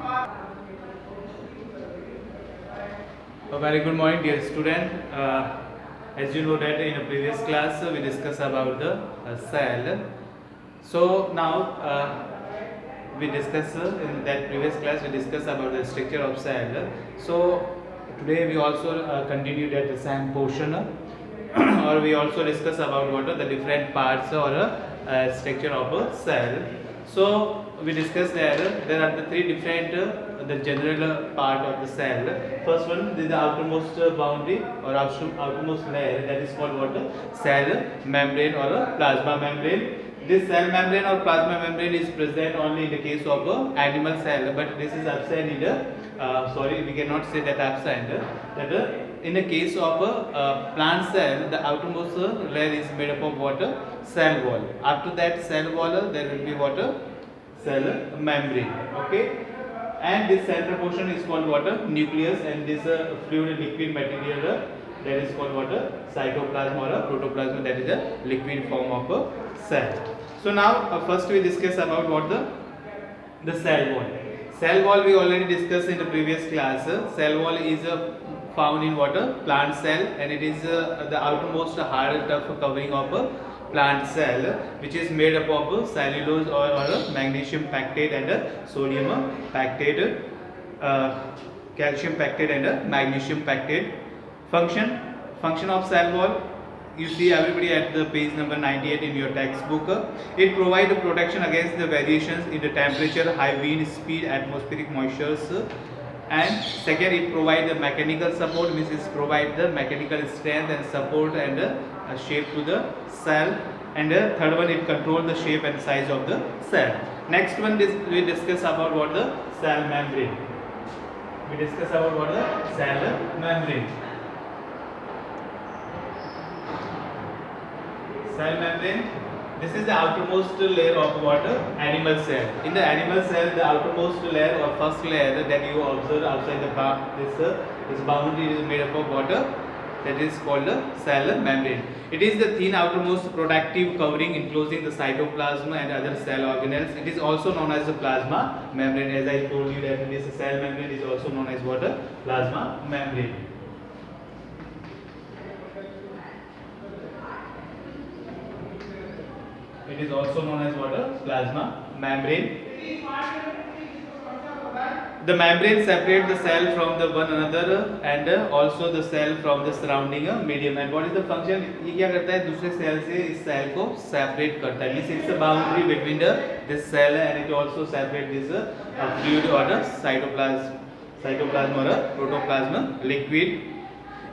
A very good morning, dear student. As you know that in a previous class we discussed about the cell. So now we discussed in that previous class we discussed about the structure of cell. So today we also continue that same portion, or we also discuss about what are the different parts or structure of a cell. So we discussed that there are the three different the general part of the cell. First one is the outermost boundary or outermost layer, that is called what? Cell membrane or a plasma membrane. This cell membrane or plasma membrane is present only in the case of animal cell, but this is absent in the sorry, we cannot say that absent. That in the case of a plant cell, the outermost layer is made up of water, cell wall. After that cell wall, there will be water, cell membrane. Okay, and this central portion is called water, nucleus, and this fluid liquid material that is called water, cytoplasm or protoplasm, that is a liquid form of a cell. So now first we discuss about what the cell wall. Cell wall we already discussed in the previous class. Cell wall is found in water, plant cell, and it is the outermost hard tough covering of a plant cell, which is made up of cellulose or magnesium pactate and sodium pactate, calcium pactate and magnesium pactate. Function of cell wall, you see everybody at the page number 98 in your textbook. It provides protection against the variations in the temperature, high wind speed, atmospheric moistures, and second, it provides the mechanical support, means it provides the mechanical strength and support and shape to the cell, and third one, it controls the shape and size of the cell. Next one, we discuss about what the cell membrane. We discuss about what the cell membrane. Cell membrane, this is the outermost layer of water, animal cell. In the animal cell, the outermost layer or first layer that you observe outside the this boundary is made up of water, that is called the cell membrane. It is the thin outermost protective covering enclosing the cytoplasm and other cell organelles. It is also known as the plasma membrane. As I told you that this cell membrane is also known as what? Plasma membrane. It is also known as what? Plasma membrane. The membrane separates the cell from the one another and also the cell from the surrounding medium. And what is the function? ये क्या करता है? दूसरे cell से इस cell को separate करता है. Means it's a boundary between this cell and it also separate this fluid or the cytoplasm or protoplasm liquid.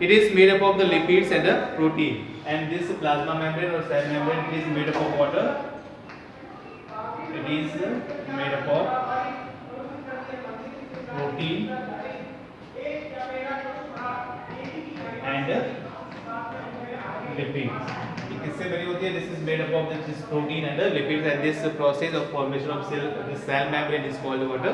It is made up of the lipids and the protein. And this plasma membrane or cell membrane is made up of water. It is made up of protein and lipids. किससे बनी होती है? This is made up of this protein and the lipids, and this process of formation of the cell membrane is called what?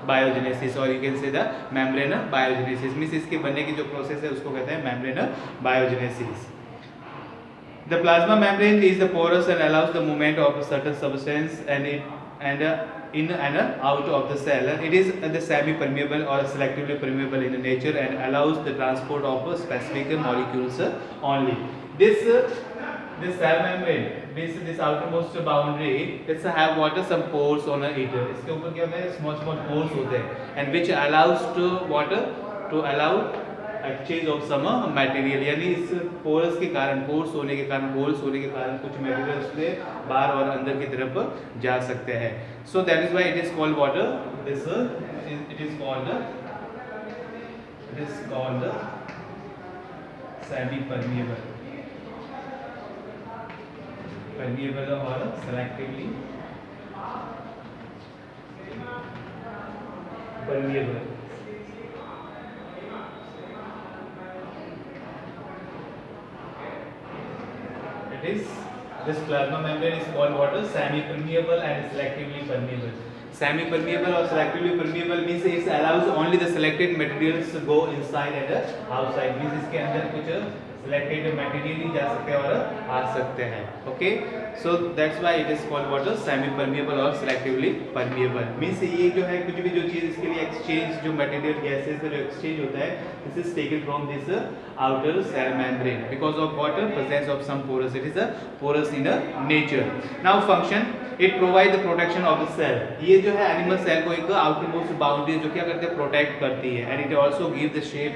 Biogenesis, or you can say the membrane biogenesis. Means इसके बनने की जो process है उसको कहते हैं membrane biogenesis. The plasma membrane is the porous and allows the movement of a certain substance and in and out of the cell. It is the semi-permeable or selectively permeable in nature and allows the transport of specific molecules only. This cell membrane, this outermost boundary, it's have what? Some pores on it. इसके ऊपर क्या होता है? Small pores होते हैं, and which allows to what? To allow exchange of some material. यानी इस pores के कारण, पोर्स होने के कारण, होल्स होने के कारण कुछ मटेरियल उससे बाहर और अंदर की तरफ जा सकते हैं. So that is why it is called water. This it is called semi permeable, permeable और selectively permeable. This plasma membrane is called water, semi-permeable and selectively permeable. Semi-permeable or selectively permeable means it allows only the selected materials to go inside and outside. Means इसके अंदर कुछ selected material ही जा सकते हैं और आ सकते हैं. Okay, so that's why it is called water semi permeable और सिलेक्टिवली परमिएबल. मींस ये जो है कुछ भी जो चीज इसके लिए एक्सचेंज जो मटेरियल गैसेस का जो एक्सचेंज होता है, this is taken from this outer cell membrane because of water presence of some porous. It is a porous in nature. Now function, it provide the protection of the cell. ये जो है animal cell को एक outer most boundary जो क्या करते हैं, protect करती है. And it also give the shape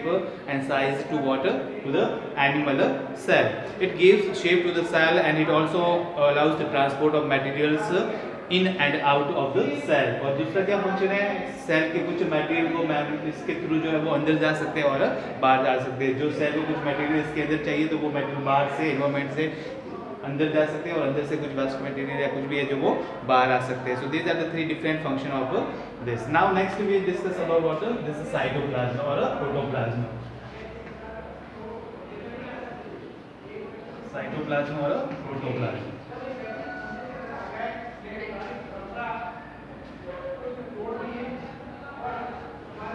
and size to water to the animal cell. It gives shape to the cell and it also allows the transport of materials in and out of the cell. और दूसरा क्या function है, cell के कुछ material को इसके through जो है वो अंदर जा सकते हैं और बाहर जा सकते हैं. जो सेल को कुछ मटेरियल इसके अंदर चाहिए तो वो मटेरियल बाहर से एनवायरमेंट से अंदर जा सकते हैं और अंदर से कुछ वेस्ट मटेरियल या कुछ भी है जो वो बाहर आ सकते हैं. So these are the three different function of this. Now next we discuss about water. This is cytoplasm और प्रोटोप्लाज्म. साइटोप्लाज्म और protoplasm.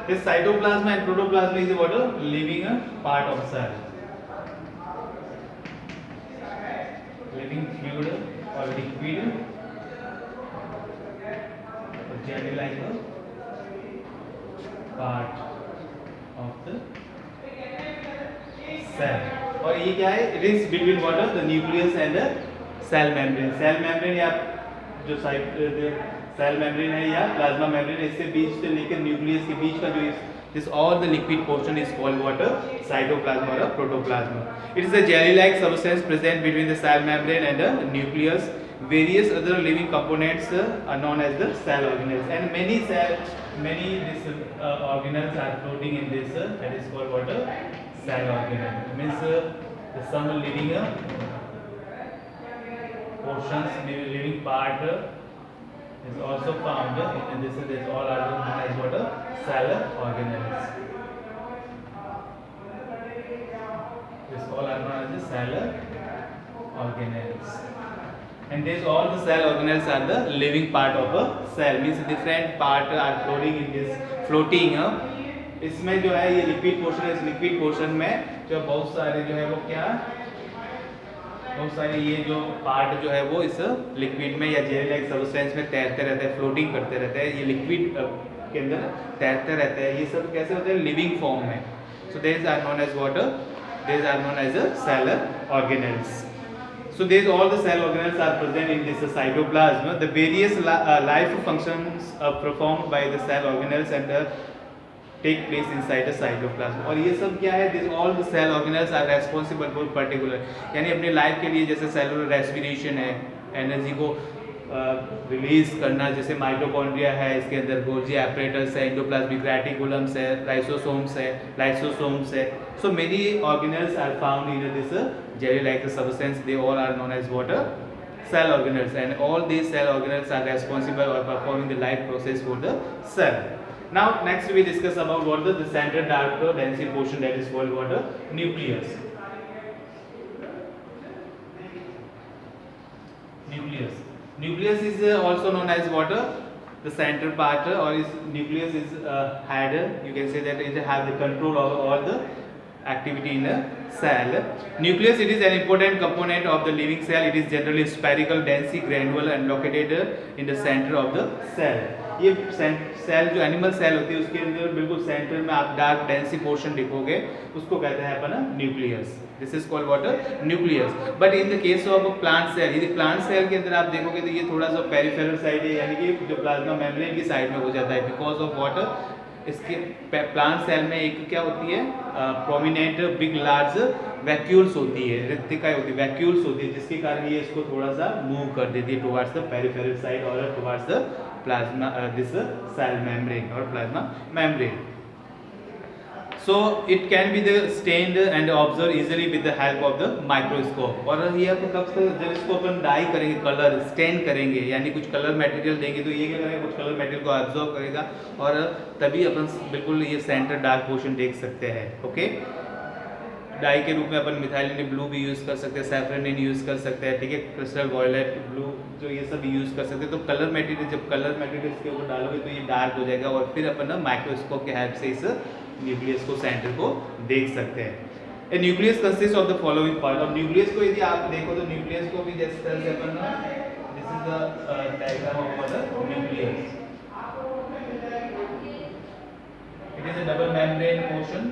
This cytoplasm and protoplasm is what a living part of cell. Living fluid or liquid or jelly-like part of the cell. और ये क्या है? It is between what the nucleus and the cell membrane. Cell membrane या जो cell membrane है या plasma membrane, इससे बीच से लेकर न्यूक्लियस के बीच का जो this all the liquid portion is called water cytoplasm और protoplasm. It is a jelly like substance present between the cell membrane and the nucleus. Various other living components are known as the cell organelles, and many these organelles are floating in this that is called water cell organelle. Means some living portions, living part is also found in this. This all are known as what cell organelles. This all are known as the cell organelles. And these all the cell organelles are the living part of a cell. Means different part are floating. इसमें जो है ये liquid portion है. इस liquid portion में जो बहुत सारे जो है वो क्या, बहुत सारे ये जो पार्ट जो है वो इस लिक्विड में या जेली लाइक सब्सटेंस में तैरते रहते हैं, फ्लोटिंग करते रहते हैं. ये लिक्विड के अंदर तैरते रहते हैं. ये सब कैसे होते हैं, लिविंग फॉर्म में. सो these are known as water, these are known as cell organelles. So these all the cell organelles are present in this cytoplasm. The various life functions are performed by the cell organelles and take place inside the cytoplasm. और ये सब क्या है, these all the cell organelles are responsible for particular, यानी अपने life के लिए जैसे सेलुलर रेस्पिरेशन है, एनर्जी को रिलीज करना, जैसे माइटोकॉन्ड्रिया है, इसके अंदर गोल्जी एपरेटस है, एंडोप्लाज्मिक रेटिकुलम्स है, लाइसोसोम्स है. So many organelles are found in this jelly-like substance. They all are known as water cell organelles, and all these cell organelles are responsible for performing the life process for the cell. Now next we discuss about what the central dark density portion that is called what nucleus. Nucleus is also known as water the center part, or is nucleus is had, you can say that it have the control of all the activity in a cell. Nucleus, it is an important component of the living cell. It is generally spherical, densely granular and located in the center of the cell. ये cell जो animal cell होती है उसके अंदर बिल्कुल centre में आप dark डेंसी portion देखोगे, उसको कहते हैं अपन nucleus. This is called water nucleus. But in the case of plant cell, यदि प्लांट सेल के अंदर आप देखोगे तो ये थोड़ा सा पेरिफेरल साइड है, यानी कि जो प्लाज्मा मेम्ब्रेन की साइड में हो जाता है बिकॉज ऑफ वाटर. इसके प्लांट सेल में एक क्या होती है, प्रोमिनेंट बिग लार्ज वैक्यूल्स होती है, रिक्तिकाएं होती है, वैक्यूल्स होती है, जिसके कारण ये इसको थोड़ा सा मूव कर देती है टुवर्ड्स द पेरिफेरल साइड और towards the plasma this cell membrane और plasma membrane. So it can be the stained and observed easily with the help of the microscope. और ये आप कब से जब इसको अपन डाई करेंगे, कलर स्टेन करेंगे, यानी कुछ कलर मटेरियल देंगे तो ये क्या करेगा, कुछ कलर मटेरियल को ऑब्जर्व करेगा और तभी अपन बिल्कुल ये सेंटर डार्क पोर्शन देख सकते हैं. ओके, डाई के रूप में अपन मिथाइलिन ब्लू भी यूज़ कर सकते हैं, सैफरनिन यूज़ कर सकते हैं, ठीक है, क्रिस्टल वॉयलेट ब्लू जो ये सब यूज़ कर सकते हैं. तो कलर मटेरियल, जब कलर मटेरियल इसके ऊपर डालोगे तो ये डार्क हो जाएगा और फिर अपन ना माइक्रोस्कोप के हेल्प से इस न्यूक्लियस को, सेंटर को देख सकते हैं. A nucleus consists of the following part. अब न्यूक्लियस को यदि आप देखो तो न्यूक्लियस को भी जैसे तरह से अपन this is the diagram of the nucleus. It is a double membrane portion.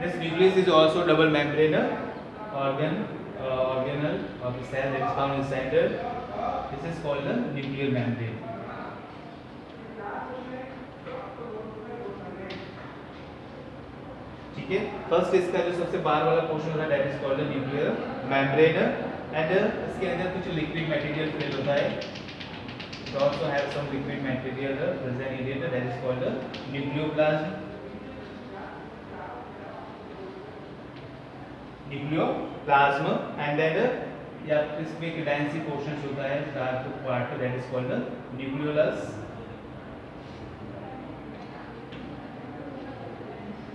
This nucleus is also double membrane organelle of the cell that is found in center. This is called the nuclear membrane. ठीक है. First इसका जो सबसे बाहर वाला portion होता है that is called the nuclear membrane and इसके अंदर कुछ लिक्विड मटेरियल फिल होता है. It also has some liquid material present in it that is called the nucleoplasm. Nucleoplasm and then या इसमें एक डेंसी पोर्शन होता है dark part that is called the nucleolus.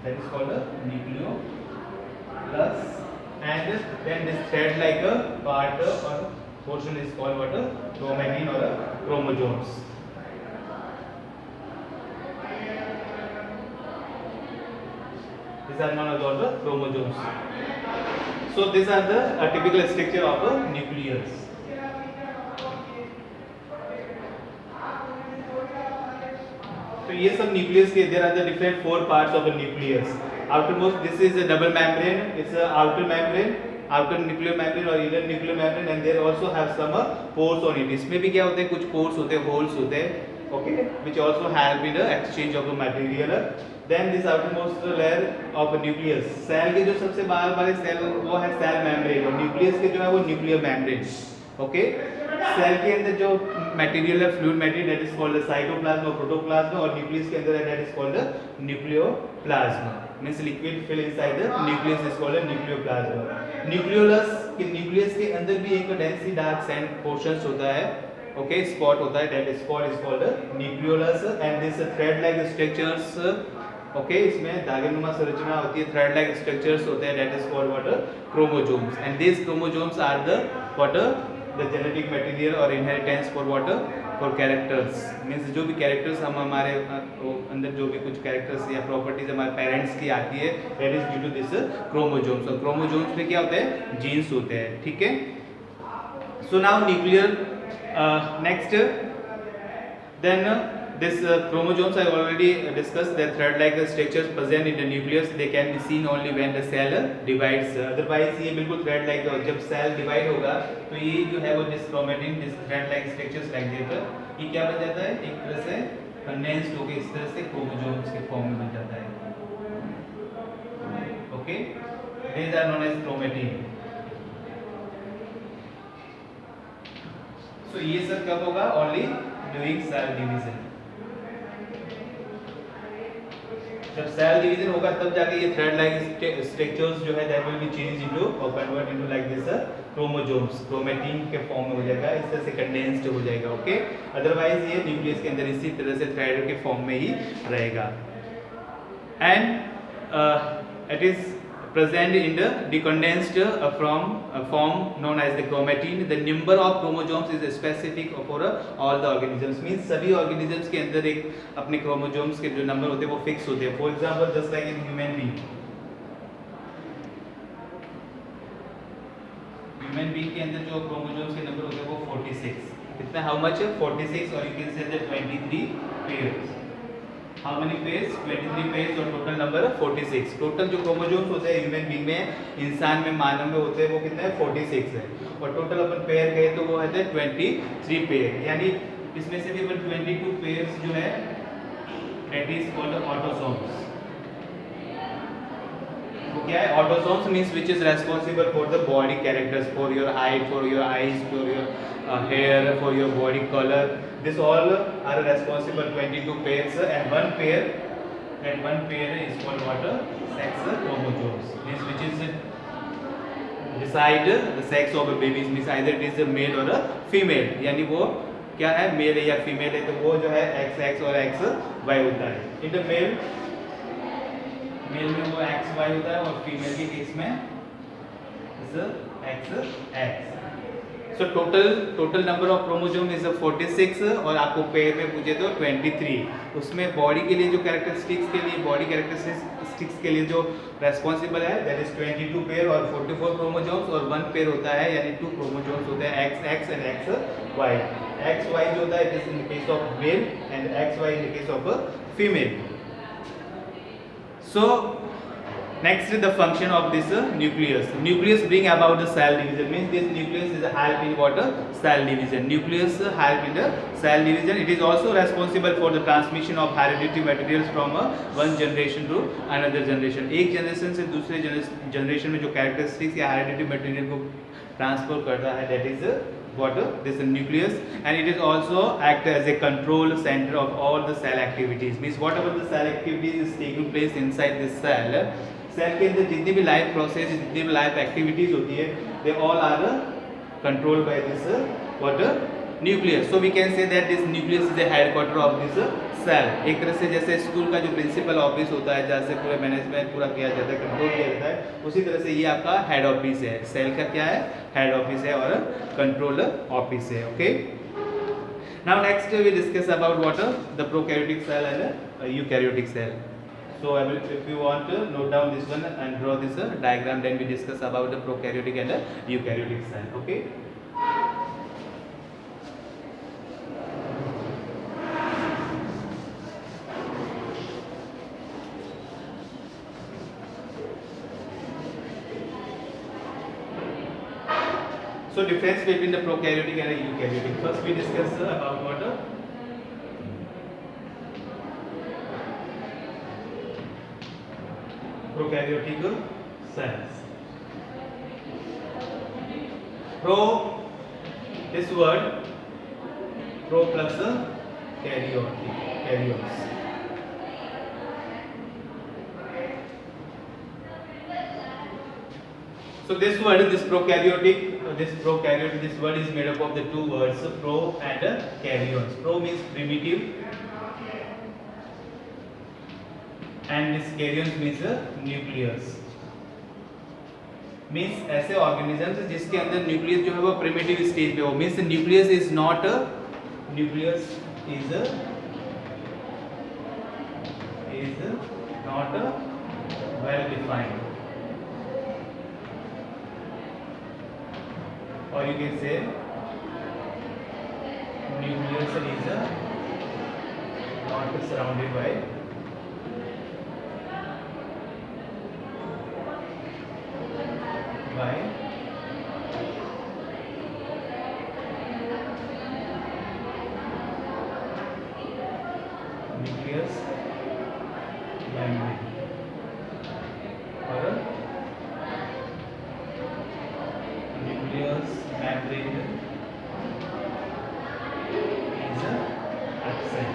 That is called the nucleolus and then this thread like a part or portion is called what a chromatin or a chromosomes. These are known as the chromosomes. So these are the typical structure of a nucleus. तो ये सब nucleus के there are the different four parts of a nucleus. Outermost this is a double membrane. It's a outer membrane, outer nuclear membrane or inner nuclear membrane and there also have some pores on it. इसमें भी क्या होते हैं कुछ pores होते हैं holes होते हैं okay which also help in the exchange of the material. Then this outermost layer of a nucleus. Cell के जो सबसे बाहर वाले सेल वो है सेल मेम्ब्रेन और न्यूक्लियस के जो है वो न्यूक्लियर मेम्ब्रेन. ओके. सेल के अंदर जो मटेरियल है fluid material that is called the cytoplasm और प्रोटोप्लाज्म और न्यूक्लियस के अंदर that is called the nucleoplasm. Means liquid fill inside the nucleus is called the nucleoplasm. Nucleolus के न्यूक्लियस के अंदर भी एक डेंसी डार्क सैंड पोर्शंस होता है ओके स्पॉट होता है that spot is called the nucleolus and this thread like structures okay इसमें धागेनुमा संरचना होती है थ्रेड लाइक स्ट्रक्चर्स होते हैं that is called what chromosomes and this chromosomes are the what the genetic material or inheritance for what for characters means जो भी characters हम हमारे अंदर जो भी कुछ characters या properties हमारे parents की आती है that is due to this chromosomes. और chromosomes में क्या होते हैं genes होते हैं. ठीक है. So now nuclear next then this chromosomes I already discussed that thread like structures present in the nucleus they can be seen only when the cell divides. Otherwise ये बिल्कुल thread like जब cell divide होगा तो ये जो है वो this chromatin this thread like structures like that ये क्या बन जाता है एक तरह से condensed होकर इस तरह से chromosomes के फॉर्म में बन जाता है. Okay, these are known as chromatin. So ये सब कब होगा only during cell division. जब सेल डिवीजन होगा तब जाके ये थ्रेड लाइक स्ट्रक्चर्स जो है that will be change into और convert into like this chromosomes chromatin के फॉर्म में हो जाएगा इस तरह से कंडेंस्ड हो जाएगा. ओके. अदरवाइज ये न्यूक्लियस के अंदर इसी तरह से थ्रेड के फॉर्म में ही रहेगा and it is present in the decondensed form known as the chromatin. The number of chromosomes is specific for all the organisms. Means सभी organisms के अंदर एक अपने chromosomes के जो number होते हैं वो fix होते हैं. For example, just like in human being. Human being के अंदर जो chromosomes के number होते हैं वो 46. कितना? How much? 46 or you can say that 23 pairs. How many pairs? 23 pairs और total number 46. टोटल जो क्रोमोसोम्स होते हैं ह्यूमन बीइंग में इंसान में मानव में होते हैं वो कितने हैं 46 है और टोटल अपन पेयर कहे तो वो है 23 पेयर यानी इसमें से भी अपन 22 पेयर्स जो है दैट इज कॉल्ड ऑटोसोम्स. तो क्या है autosomes means which is responsible for the body characters for your height for your eyes for your hair for your body color. This all are responsible 22 pairs and one pair is called what sex chromosomes means which is decide the sex of a baby means either it is a male or a female यानी वो क्या है mail है या female है तो वो जो है XX और XY होता है. इन द मेल में वो XY होता है और फीमेल के केस में is XX. So total number of chromosome is 46 और आपको पेयर में पूछे तो 23। उसमें बॉडी के लिए जो कैरेक्टरिस्टिक्स के लिए बॉडी कैरेक्टरिस्टिक्स के लिए जो रेस्पॉन्सिबल है दैट इज 22 पेयर और 44 क्रोमोसोम्स और 1 पेयर होता है यानी 2 क्रोमोसोम्स होते हैं XX एंड XY। XY जो होता है it is in case of male and XY in case of female. So next is the function of this nucleus. Nucleus bring about the cell division, means this nucleus is a help in what cell division. Nucleus help in the cell division. It is also responsible for the transmission of hereditary materials from one generation to another generation. एक generation से दूसरे generation में जो characteristics या hereditary material को transfer करता है that is what this nucleus, and it is also act as a control center of all the cell activities, means whatever the cell activities is taking place inside this cell के अंदर जितनी भी life process जितनी भी life activities होती है they all are controlled by this what nucleus. So we can say that this nucleus is the headquarter of this cell. एक तरह से जैसे स्कूल का जो प्रिंसिपल ऑफिस होता है जहाँ से पूरा मैनेजमेंट पूरा किया जाता है कंट्रोल किया जाता है उसी तरह से ये आपका हेड ऑफिस है। सेल का क्या है हेड ऑफिस है और कंट्रोल ऑफिस है। Okay, now next we discuss about what the prokaryotic cell and eukaryotic cell. So I will, if you want to note down this one and draw this diagram, then we discuss about the prokaryotic and the eukaryotic cell. Okay. So difference between the prokaryotic and the eukaryotic. First we discuss about what prokaryotic cells. Pro, this word pro plus karyons. So this word, this prokaryotic, this word is made up of the two words pro and karyons. Pro means primitive and this karyons means nucleus. Means ऐसे organisms जिसके अंदर nucleus जो है वो primitive stage पे हो, means nucleus is not well defined, और you can say nucleus is not surrounded by nucleus membrane or nucleus membrane is absent.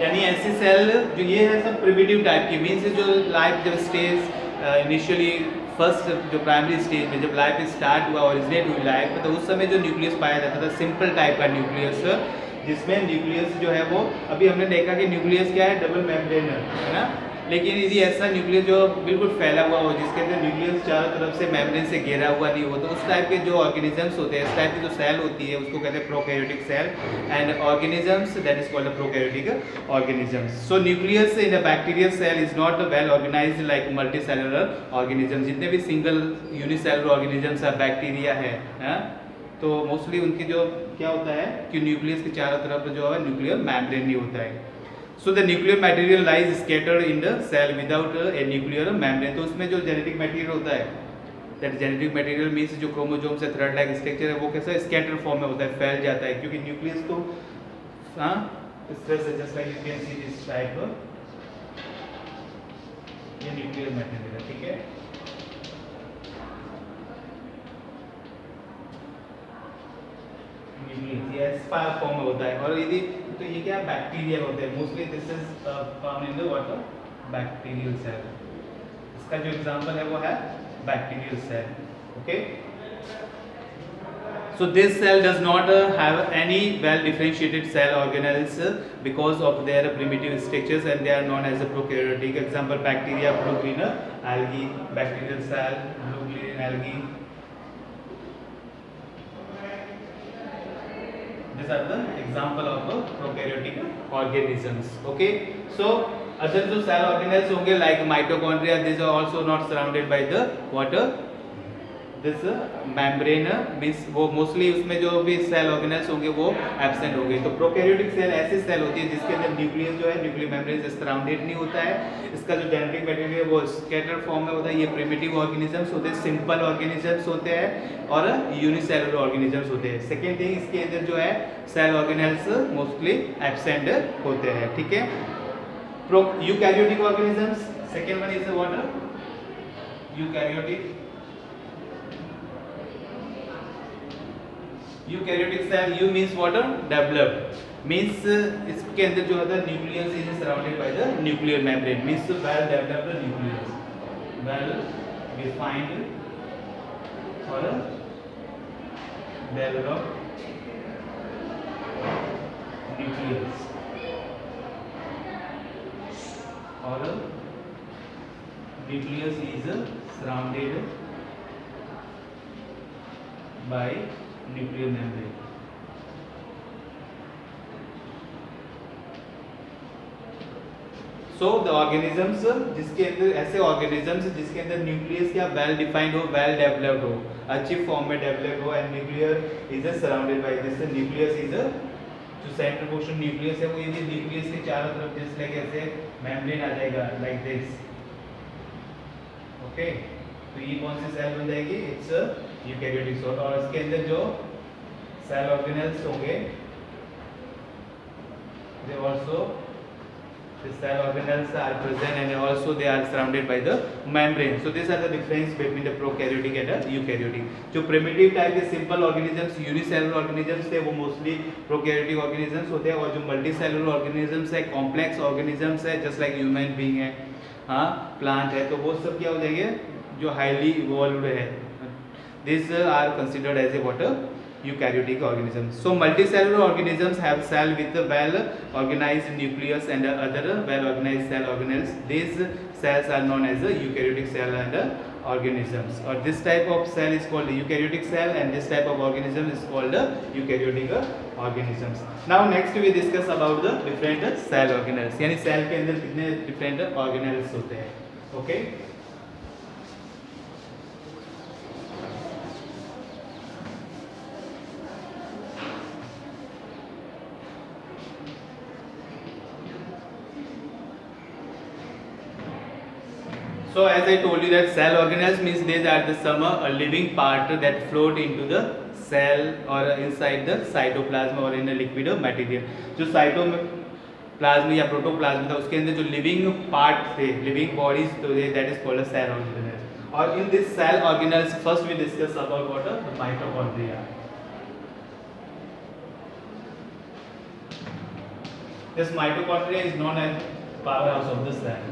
यानी ऐसे सेल जो ये है सब प्रिमिटिव टाइप की, मीन्स जो लाइफ जब स्टेज इनिशियली फर्स्ट जो प्राइमरी स्टेज में जब लाइफ स्टार्ट हुआ ओरिजिनेट हुई लाइफ तो उस समय जो न्यूक्लियस पाया जाता था सिंपल टाइप का न्यूक्लियस, जिसमें न्यूक्लियस जो है वो अभी हमने देखा कि न्यूक्लियस क्या है डबल मेम्ब्रेनर है ना, लेकिन यदि ऐसा न्यूक्लियस जो बिल्कुल फैला हुआ हो जिसके अंदर न्यूक्लियस चारों तरफ से मेम्ब्रेन से घेरा हुआ नहीं हो तो उस टाइप के जो ऑर्गेनिजम्स होते हैं, इस टाइप की जो सेल होती है उसको कहते हैं prokaryotic cell and organisms that is called prokaryotic organisms. So nucleus in a bacterial cell is not well organised like multicellular organisms. जितने भी सिंगल यूनिसेलुलर ऑर्गेनिजम्स है बैक्टीरिया है तो मोस्टली उनकी जो क्या होता है कि न्यूक्लियस के चारों तरफ जो है न्यूक्लियर मेम्ब्रेन नहीं होता है. So the nuclear material lies scattered in the cell without a nuclear membrane. तो उसमें जो जेनेटिक मटेरियल होता है दैट जेनेटिक मटेरियल मीन्स जो क्रोमोसोम से थ्रेड लाइक स्ट्रक्चर है वो कैसा स्कैटर फॉर्म में होता है, फैल जाता है क्योंकि न्यूक्लियस तो इस तरह से just like you can see this type ये न्यूक्लियर मटेरियल है. ठीक है, ये स्पायर फॉर्म में होता है और यदि तो ये क्या बैक्टीरिया होते हैं mostly this is found in the water bacterial cell. इसका जो एग्जांपल है वो है bacterial cell. Okay, so this cell does not have any well differentiated cell organelles because of their primitive structures and they are known as a prokaryotic. Example bacteria, blue green algae, bacterial cell, blue green algae. These are the example of prokaryotic organisms. Okay, so other जो cell organelles होंगे like mitochondria, these are also not surrounded by the water. This membrane means वो mostly उसमें जो भी cell organelles होंगे वो absent होंगे। तो प्रोकैरियोटिक सेल ऐसी सेल होती है जिसके अंदर न्यूक्लियस जो है न्यूक्लियर मेम्ब्रेन से सराउंडेड नहीं होता है, इसका जो जेनेटिक मटेरियल है वो स्कैटर्ड फॉर्म में होता है। ये प्रिमिटिव ऑर्गेनिजम्स होते हैं, सिंपल ऑर्गेनिजम्स होते हैं और यूनिसेलुलर ऑर्गेनिजम्स होते हैं। सेकेंड थिंग, इसके अंदर जो है सेल ऑर्गेनेल्स मोस्टली एब्सेंट होते हैं। ठीक है, eukaryotic organisms, second one is what eukaryotic eukaryotic cell, you means water developed means इसके अंदर जो होता है nucleus is surrounded by the nuclear membrane means well developed nucleus, well defined और डेवलप्ड न्यूक्लियस और nucleus is surrounded by nuclear membrane. So the organisms जिसके अंदर ऐसे ऑर्गेनिजम्स जिसके अंदर न्यूक्लियस क्या वेल डिफाइंड हो, वेल डेवलप्ड हो, अच्छी फॉर्म में डेवलप्ड हो and nuclear is surrounded by this, nucleus is जो सेंट्रल पोर्शन न्यूक्लियस है वो ये न्यूक्लियस के चारों तरफ जैसे लाइक ऐसे मेम्ब्रेन आ जाएगा लाइक दिस। ओके, तो ये कौन सी सेल बन जाएगी, इट्स यूकैरियोटिक सेल। और इसके अंदर जो सेल ऑर्गेनेल्स होंगे they also the cell organelles are present and also they are surrounded by the membrane. So these are the difference between the prokaryotic and the eukaryotic. जो primitive type के simple organisms unicellular organisms थे वो mostly prokaryotic organisms होते हैं, और जो multicellular organisms है complex organisms है just like human being है, हाँ plant है, तो वो सब क्या हो जाएंगे जो highly evolved है, these are considered as a what eukaryotic organisms. So multicellular organisms have cell with a well organized nucleus and other well organized cell organelles. These cells are known as a eukaryotic cell and organisms. Or this type of cell is called eukaryotic cell and this type of organism is called eukaryotic organisms. Now next we discuss about the different cell organelles. यानी cell के अंदर कितने different organelles होते हैं. Okay. So as I told you that cell organelles means these are the some living part that float into the cell or inside the cytoplasm or in a liquid material. जो cytoplasm या protoplasm था उसके अंदर जो living part थे, living bodies तो that is called cell organelles. और in this cell organelles first we discuss about what the mitochondria. This mitochondria is known as powerhouse of the cell.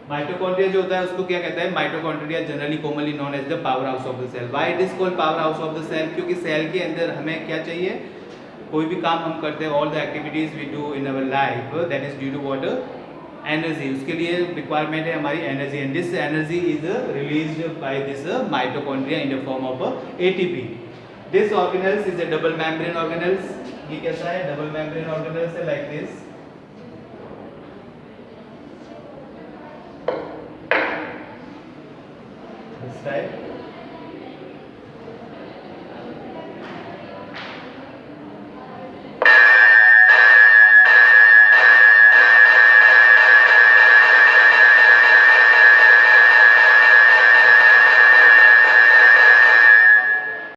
Mitochondria जो होता है उसको क्या कहता है, mitochondria generally commonly known as the power house of the cell. Why it is called power house of the cell, क्योंकि cell के अंदर हमें क्या चाहिए, कोई भी काम हम करते हैं, all the activities we do in our life that is due to what energy, उसके लिए रिक्वायरमेंट है हमारी energy and this energy is released by this mitochondria in the form of ATP. This organelles is a double membrane organelles. ये कैसा है, double membrane organelles है like this. This type